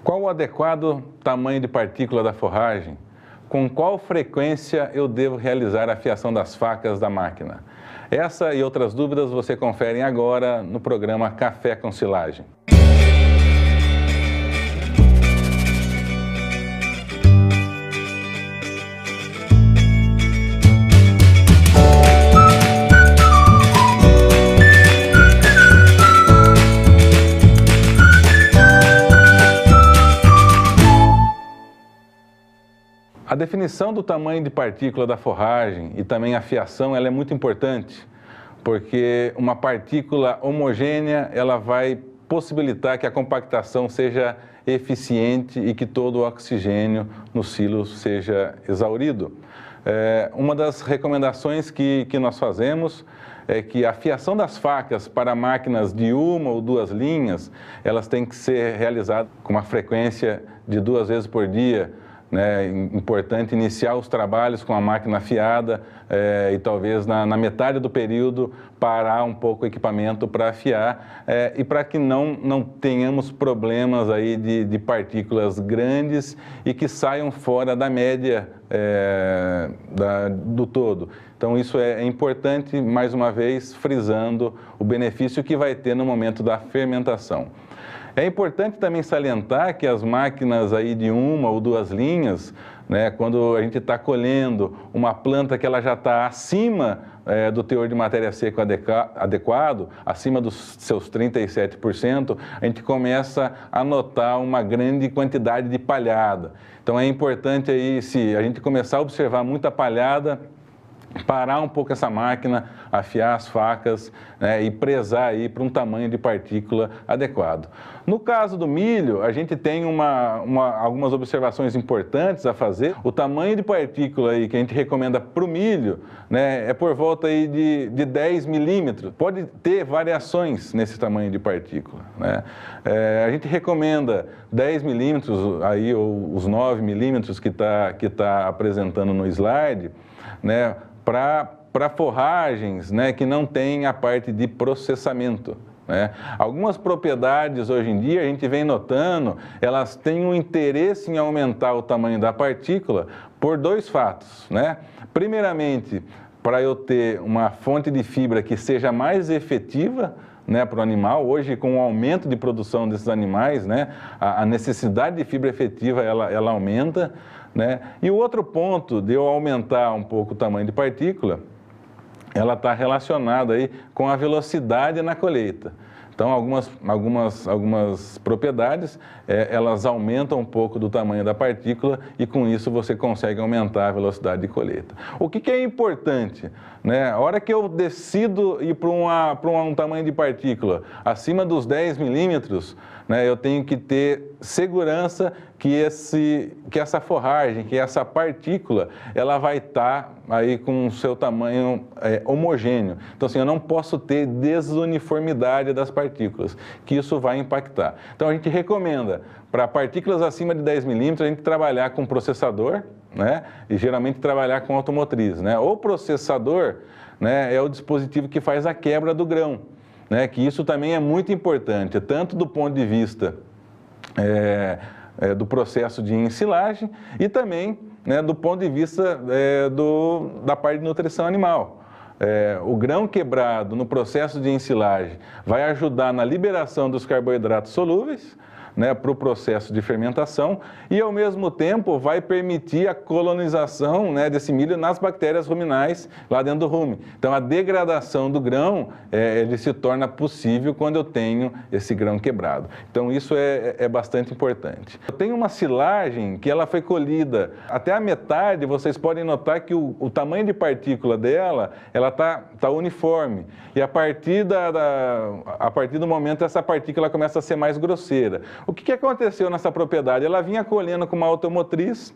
Qual o adequado tamanho de partícula da forragem? Com qual frequência eu devo realizar a afiação das facas da máquina? Essa e outras dúvidas você confere agora no programa Café com Silagem. A definição do tamanho de partícula da forragem e também a afiação ela é muito importante, porque uma partícula homogênea ela vai possibilitar que a compactação seja eficiente e que todo o oxigênio no silo seja exaurido. Uma das recomendações que nós fazemos é que a afiação das facas para máquinas de uma ou duas linhas, elas têm que ser realizadas com uma frequência de 2 vezes por dia. É importante iniciar os trabalhos com a máquina afiada e talvez na metade do período parar um pouco o equipamento para afiar e para que não tenhamos problemas aí de partículas grandes e que saiam fora da média do todo. Então isso é importante, mais uma vez, frisando o benefício que vai ter no momento da fermentação. É importante também salientar que as máquinas aí de 1 ou 2 linhas, né, quando a gente está colhendo uma planta que ela já está acima do teor de matéria seca adequado, acima dos seus 37%, a gente começa a notar uma grande quantidade de palhada. Então é importante aí, se a gente começar a observar muita palhada, parar um pouco essa máquina, afiar as facas, né, e prezar aí para um tamanho de partícula adequado. No caso do milho, a gente tem algumas observações importantes a fazer. O tamanho de partícula aí que a gente recomenda para o milho, né, é por volta aí de 10 milímetros. Pode ter variações nesse tamanho de partícula, né? A gente recomenda 10 milímetros, aí, ou os 9 milímetros que tá apresentando no slide, né, para forragens, né, que não tem a parte de processamento, né? Algumas propriedades hoje em dia a gente vem notando, elas têm um interesse em aumentar o tamanho da partícula por 2 fatos, né? Primeiramente, para eu ter uma fonte de fibra que seja mais efetiva, né, para o animal. Hoje, com o aumento de produção desses animais, né, a necessidade de fibra efetiva ela aumenta, né? E o outro ponto de eu aumentar um pouco o tamanho de partícula, ela está relacionada aí com a velocidade na colheita. Então, algumas propriedades, elas aumentam um pouco do tamanho da partícula e com isso você consegue aumentar a velocidade de colheita. O que é importante, né? A hora que eu decido ir para um tamanho de partícula acima dos 10 milímetros, né, eu tenho que ter segurança que essa forragem, que essa partícula, ela vai estar aí com o seu tamanho homogêneo. Então, assim, eu não posso ter desuniformidade das partículas, que isso vai impactar. Então, a gente recomenda, para partículas acima de 10 milímetros, a gente trabalhar com processador, né, e geralmente trabalhar com automotriz, né? O processador, né, é o dispositivo que faz a quebra do grão, né, que isso também é muito importante, tanto do ponto de vista do processo de ensilagem e também, né, do ponto de vista da parte de nutrição animal. O grão quebrado no processo de ensilagem vai ajudar na liberação dos carboidratos solúveis, né, para o processo de fermentação e, ao mesmo tempo, vai permitir a colonização, né, desse milho nas bactérias ruminais lá dentro do rumen. Então, a degradação do grão, ele se torna possível quando eu tenho esse grão quebrado. Então, isso é bastante importante. Eu tenho uma silagem que ela foi colhida até a metade, vocês podem notar que o tamanho de partícula dela, ela tá uniforme. E a partir do momento, essa partícula começa a ser mais grosseira. O que aconteceu nessa propriedade? Ela vinha colhendo com uma automotriz,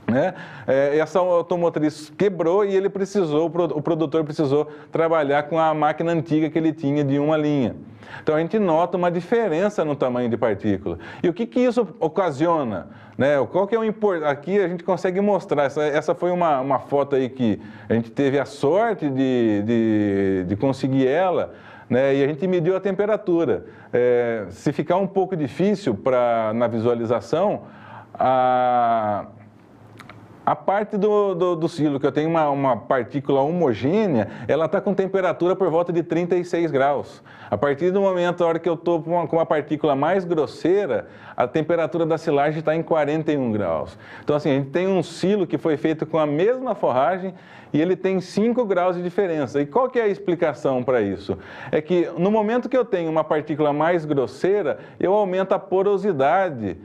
né? Essa automotriz quebrou e o produtor precisou trabalhar com a máquina antiga que ele tinha de uma linha. Então a gente nota uma diferença no tamanho de partícula. E o que isso ocasiona? Né? Qual que é o importante? Aqui a gente consegue mostrar, essa foi uma foto aí que a gente teve a sorte de conseguir ela, né? E a gente mediu a temperatura. Se ficar um pouco difícil na visualização, a parte do silo, que eu tenho uma partícula homogênea, ela está com temperatura por volta de 36 graus. A partir do momento, a hora que eu estou com uma partícula mais grosseira, a temperatura da silagem está em 41 graus. Então, assim, a gente tem um silo que foi feito com a mesma forragem e ele tem 5 graus de diferença. E qual que é a explicação para isso? É que no momento que eu tenho uma partícula mais grosseira, eu aumento a porosidade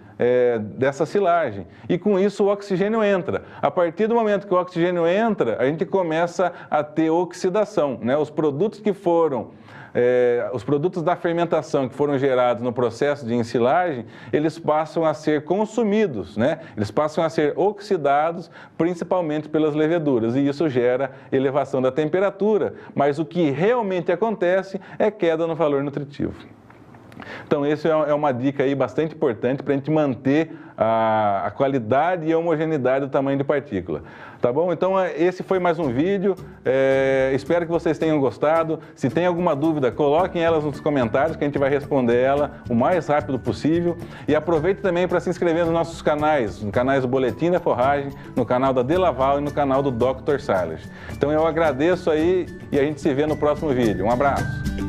dessa silagem. E com isso o oxigênio entra. A partir do momento que o oxigênio entra, a gente começa a ter oxidação, né? Os produtos que foram... os produtos da fermentação que foram gerados no processo de ensilagem, eles passam a ser consumidos, né? Eles passam a ser oxidados, principalmente pelas leveduras, e isso gera elevação da temperatura, mas o que realmente acontece é queda no valor nutritivo. Então, essa é uma dica aí bastante importante para a gente manter a qualidade e a homogeneidade do tamanho de partícula. Tá bom? Então, esse foi mais um vídeo. Espero que vocês tenham gostado. Se tem alguma dúvida, coloquem elas nos comentários que a gente vai responder ela o mais rápido possível. E aproveite também para se inscrever nos nossos canais, no canal do Boletim da Forragem, no canal da Delaval e no canal do Dr. Salles. Então, eu agradeço aí e a gente se vê no próximo vídeo. Um abraço!